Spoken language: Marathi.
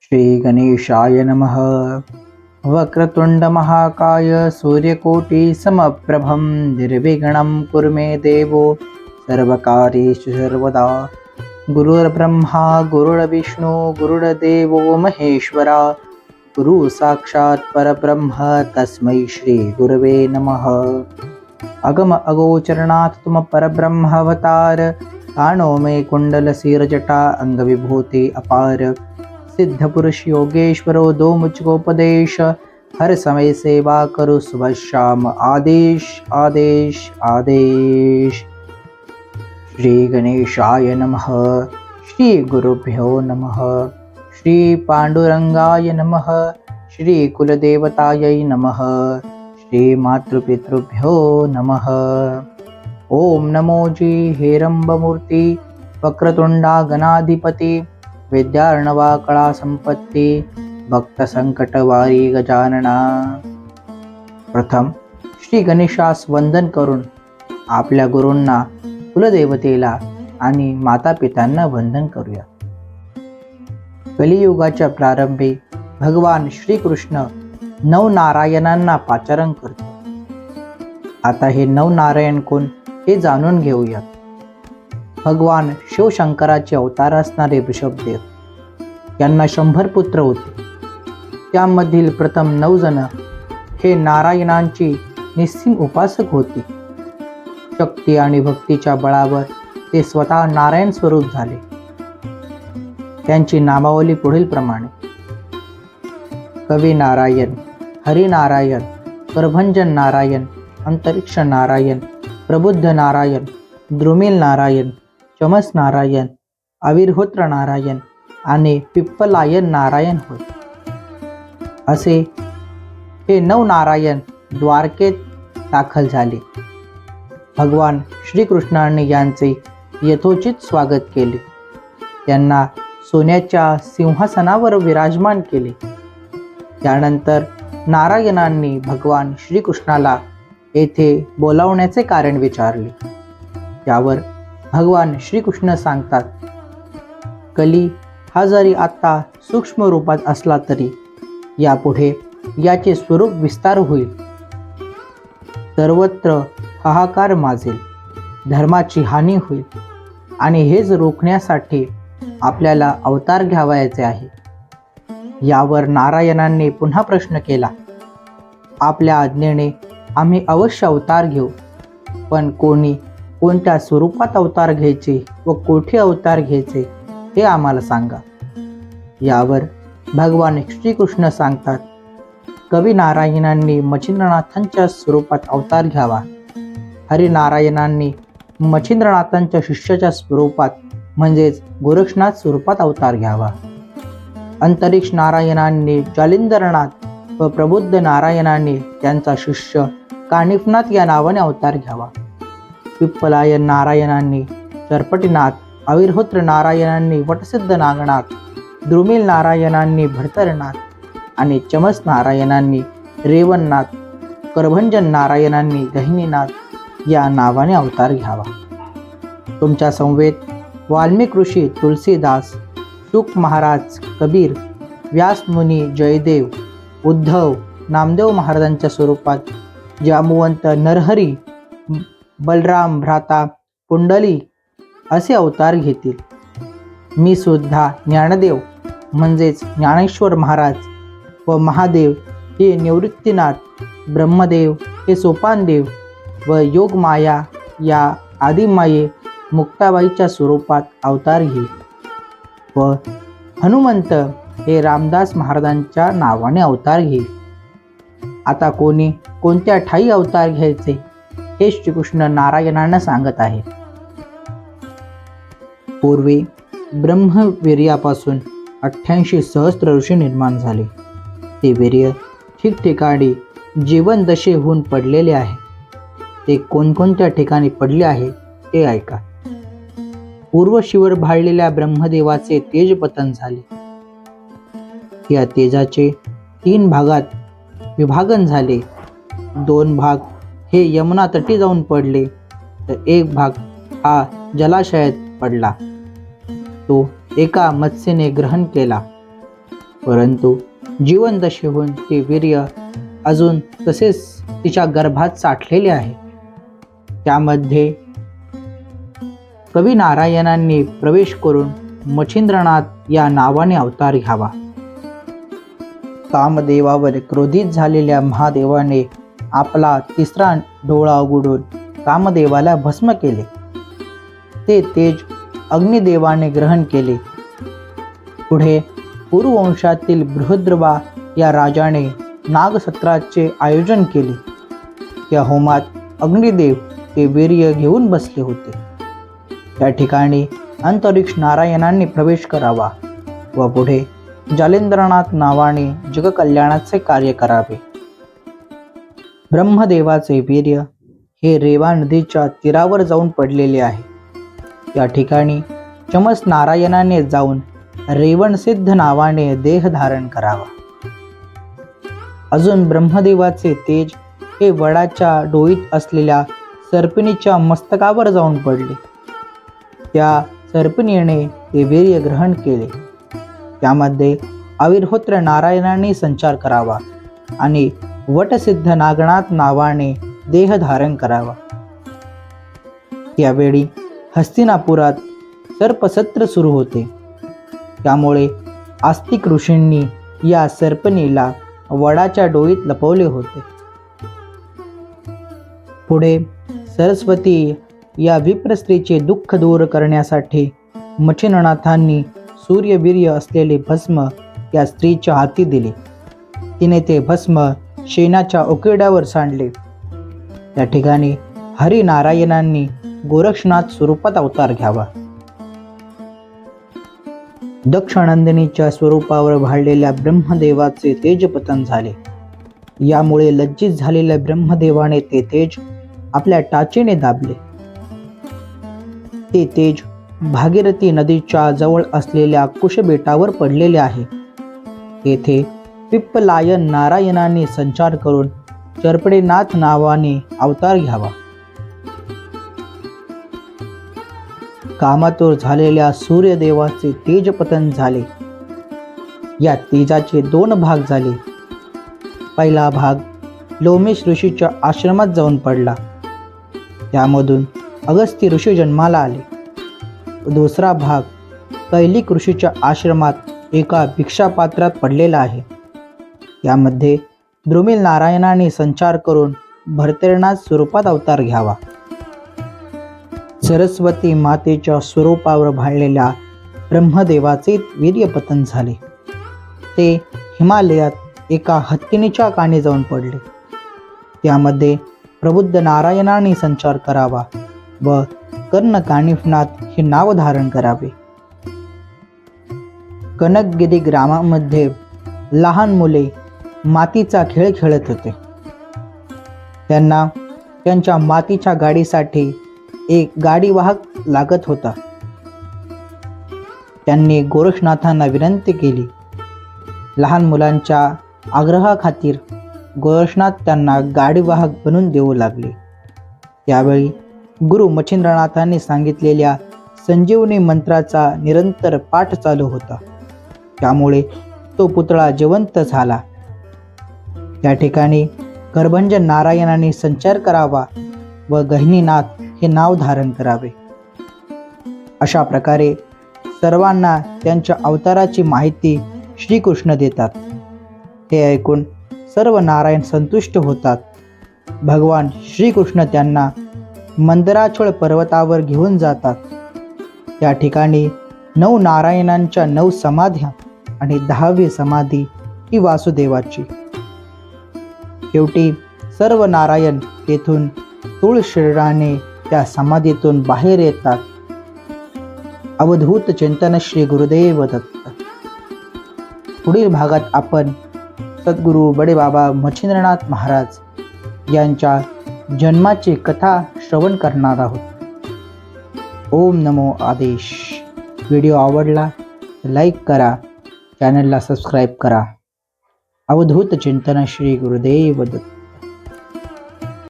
श्री गणेशाय नमः। वक्रतुंड महाकाय सूर्यकोटि समप्रभं निर्विघ्नं कुरु मे देवो सर्वकार्येषु सर्वदा। गुरुर्ब्रह्मा गुरुर्विष्णु गुरुर्देवो महेश्वरा। गुरु साक्षात् परब्रह्म तस्मै श्री गुरवे नमः। अगम अगोचरनाथ तुम परब्रह्म अवतार। तानो मे कुंडल सिरजटा अंग विभूति अपार। सिद्ध पुरुष योगेश्वरो दो मुझकोपदेश। हर समय सेवा करो सुबह शाम आदेश आदेश आदेश। श्री गणेशाय नमः। श्री गुरुभ्यो नमः। श्री पांडुरंगाय नमः। श्री कुलदेवतायै नमः। श्री मातृपितृभ्यो नमः। ओम नमो जी हेरंबमूर्ती वक्रतुंडा गणाधिपती विद्यार्णवा कळा संपत्ती भक्त संकटवारी गजानना। प्रथम श्री गणेशास वंदन करून आपल्या गुरूंना कुलदेवतेला आणि माता पित्यांना वंदन करूया। कलियुगाच्या प्रारंभी भगवान श्रीकृष्ण नवनारायणांना पाचारण करतो। आता हे नवनारायण कोण हे जाणून घेऊया। भगवान शिवशंकराचे अवतार असणारे ऋषभदेव यांना 100 पुत्र होते। त्यामधील प्रथम 9 जण हे नारायणांची निस्सीम उपासक होते। शक्ती आणि भक्तीच्या बळावर ते स्वतः नारायण स्वरूप झाले। त्यांची नामावली पुढील प्रमाणे: कवी नारायण, हरिनारायण, प्रभंजन नारायण, अंतरिक्ष नारायण, प्रबुद्ध नारायण, द्रुमिल नारायण, चमस नारायण, आविर्होत्र नारायण आणि पिप्पलायन नारायण होय। असे हे 9 नारायण द्वारकेत दाखल झाले। भगवान श्रीकृष्णाने यांचे यथोचित स्वागत केले। त्यांना सोन्याच्या सिंहासनावर विराजमान केले। त्यानंतर नारायणांनी भगवान श्रीकृष्णाला येथे बोलावण्याचे कारण विचारले। त्यावर भगवान श्रीकृष्ण सांगतात, कली हा जरी आता सूक्ष्म रूपात असला तरी यापुढे याचे स्वरूप विस्तार होईल। सर्वत्र हाहाकार माजेल, धर्माची हानी होईल आणि हेच रोखण्यासाठी आपल्याला अवतार घ्यावयाचे आहे। यावर नारायणांनी पुन्हा प्रश्न केला, आपल्या आज्ञेने आम्ही अवश्य अवतार घेऊ, पण कोणत्या स्वरूपात अवतार घ्यायचे व कोठे अवतार घ्यायचे हे आम्हाला सांगा। यावर भगवान श्रीकृष्ण सांगतात, कवी नारायणांनी मच्छिंद्रनाथांच्या स्वरूपात अवतार घ्यावा, हरिनारायणांनी मच्छिंद्रनाथांच्या शिष्याच्या स्वरूपात म्हणजेच गोरक्षनाथ स्वरूपात अवतार घ्यावा, अंतरिक्ष नारायणांनी जालिंदरनाथ व प्रबुद्ध नारायणांनी त्यांचा शिष्य कानिफनाथ या नावाने अवतार घ्यावा, पिप्पलायन नारायणांनी चरपटीनाथ, आविर्होत्र नारायणांनी वटसिद्ध नागनाथ, द्रुमिल नारायणांनी भरतरनाथ आणि चमस नारायणांनी रेवणनाथ, करभंजन नारायणांनी गहिनीनाथ या नावाने अवतार घ्यावा। तुमच्या समवेत वाल्मिक ऋषी तुलसीदास, शुक महाराज कबीर, व्यास मुनी जयदेव, उद्धव, नामदेव महाराजांच्या स्वरूपात जांबुवंत नरहरी, बलराम भ्राता पुंडली असे अवतार घेतील। मी सुद्धा ज्ञानदेव म्हणजेच ज्ञानेश्वर महाराज व महादेव हे निवृत्तीनाथ, ब्रह्मदेव हे सोपानदेव व योगमाया या आदिमाये मुक्ताबाईच्या स्वरूपात अवतार घेईल व हनुमंत हे रामदास महाराजांच्या नावाने अवतार घेईल। आता कोणत्या ठाई अवतार घ्यायचे हे श्रीकृष्ण नारायणांना सांगत आहे। पूर्वी ब्रह्मवीर्यापासून 88 सहस्त्र ऋषी निर्माण झाले। ते वीर्य ठिकठिकाणी जीवनदशेहून पडलेले आहे। ते कोणकोणत्या ठिकाणी पडले आहे ते ऐका। पूर्वशिवर भाळलेल्या ब्रह्मदेवाचे तेजपतन झाले। या तेजाचे 3 भागात विभागन झाले। 2 भाग हे यमुना तटी जाऊन पडले, तर 1 भाग हा जलाशयात पडला। तो एका मत्स्येने ग्रहण केला। परंतु जीवनदशेहून ते वीर्य अजून तसेच तिच्या गर्भात साठलेले आहे. त्यामध्ये कवी नारायणांनी प्रवेश करून मच्छिंद्रनाथ या नावाने अवतार घ्यावा. कामदेवावर क्रोधित झालेल्या महादेवाने आपला तिसरा डोळा उघडून कामदेवाला भस्म केले. ते तेज अग्निदेवाने ग्रहण केले. पुढे कुरुवंशातील बृहद्रवा या राजाने नागसत्राचे आयोजन केले. त्या होमात अग्निदेव ते वीर्य घेऊन बसले होते. त्या ठिकाणी अंतरिक्ष नारायणांनी प्रवेश करावा व पुढे जालेंद्रनाथ नावाने जगकल्याणाचे कार्य करावे. ब्रह्मदेवाचे वीर्य हे रेवा नदीच्या तीरावर जाऊन पडलेले आहे. या ठिकाणी चमस नारायणाने जाऊन रेवणसिद्ध नावाने देह धारण करावा. अजून ब्रह्मदेवाचे तेज हे वडाच्या डोईत असलेल्या सर्पिणीच्या मस्तकावर जाऊन पडले. त्या सर्पिणीने ते वीर्य ग्रहण केले. त्यामध्ये अविर्होत्र नारायणांनी संचार करावा आणि वटसिद्ध नागनाथ नावाने देह धारण करावा. यावेळी हस्तिनापुरात सर्पसत्र सुरू होते. त्यामुळे आस्तिक ऋषींनी या सर्पिणीला वडाच्या डोईत लपवले होते. पुढे सरस्वती या विप्र स्त्रीचे दुःख दूर करण्यासाठी मच्छिंद्रनाथांनी सूर्यवीर्य असलेले भस्म या स्त्रीच्या हाती दिले. तिने ते भस्म शेणाच्या उकिरड्यावर सांडले. त्या ठिकाणी हरिनारायणांनी गोरक्षनाथ स्वरूपात अवतार घ्यावा. दक्षनंदिनीच्या स्वरूपावर भाळलेल्या ब्रह्मदेवाचे तेजपतन झाले. यामुळे लज्जित झालेल्या ब्रह्मदेवाने ते तेज आपल्या टाचेने दाबले. ते तेज भागीरथी नदीच्या जवळ असलेल्या कुशबेटावर पडलेले आहे. येथे पिप्पलायन नारायणांनी संचार करून चर्पडेनाथ नावाने अवतार घ्यावा. कामातूर झालेल्या सूर्यदेवाचे तेजपतन झाले. या तेजाचे 2 भाग झाले. पहिला भाग लोमेश ऋषीच्या आश्रमात जाऊन पडला. त्यामधून अगस्त्य ऋषी जन्माला आले. दुसरा भाग कैलिक ऋषीच्या आश्रमात एका भिक्षापात्रात पडलेला आहे. यामध्ये द्रुमिल नारायणाने संचार करून भरतरनाथ स्वरूपात अवतार घ्यावा. सरस्वती मातेच्या स्वरूपावर भाळलेल्या ब्रह्मदेवाचे वीर्यपतन झाले. ते हिमालयात एका हत्तीणीच्या कानी जाऊन पडले. त्यामध्ये प्रबुद्ध नारायणाने संचार करावा व कर्णकानिफनाथ हे नाव धारण करावे. कनकगिरी ग्रामामध्ये लहान मुले मातीचा खेळ खेळत होते. त्यांना त्यांच्या मातीच्या गाडीसाठी एक गाडीवाहक लागत होता. त्यांनी गोरक्षनाथांना विनंती केली. लहान मुलांच्या आग्रहाखातीर गोरक्षनाथ त्यांना गाडीवाहक बनवून देऊ लागले. त्यावेळी गुरु मच्छिंद्रनाथांनी सांगितलेल्या संजीवनी मंत्राचा निरंतर पाठ चालू होता. त्यामुळे तो पुतळा जिवंत झाला. त्या ठिकाणी गर्भंजन नारायणाने संचार करावा व गहिनीनाथ हे नाव धारण करावे. अशा प्रकारे सर्वांना त्यांच्या अवताराची माहिती श्रीकृष्ण देतात. हे ऐकून सर्व नारायण संतुष्ट होतात. भगवान श्रीकृष्ण त्यांना मंदराचळ पर्वतावर घेऊन जातात. त्या ठिकाणी 9 नारायणांच्या 9 समाध्या आणि 10वी समाधी ही वासुदेवाची. शेवटी सर्व नारायण तेथून स्थूळ शरीराने त्या समाधीतून बाहेर येतात. अवधूत चिंतन श्री गुरुदेव दत्त. पुढील भागात आपण सद्गुरू बडेबाबा मच्छिंद्रनाथ महाराज यांच्या जन्माची कथा श्रवण करणार आहोत. ओम नमो आदेश. व्हिडिओ आवडला तर लाईक करा, चॅनलला सबस्क्राईब करा. अवधूत चिंतन श्री गुरुदेव दत्त.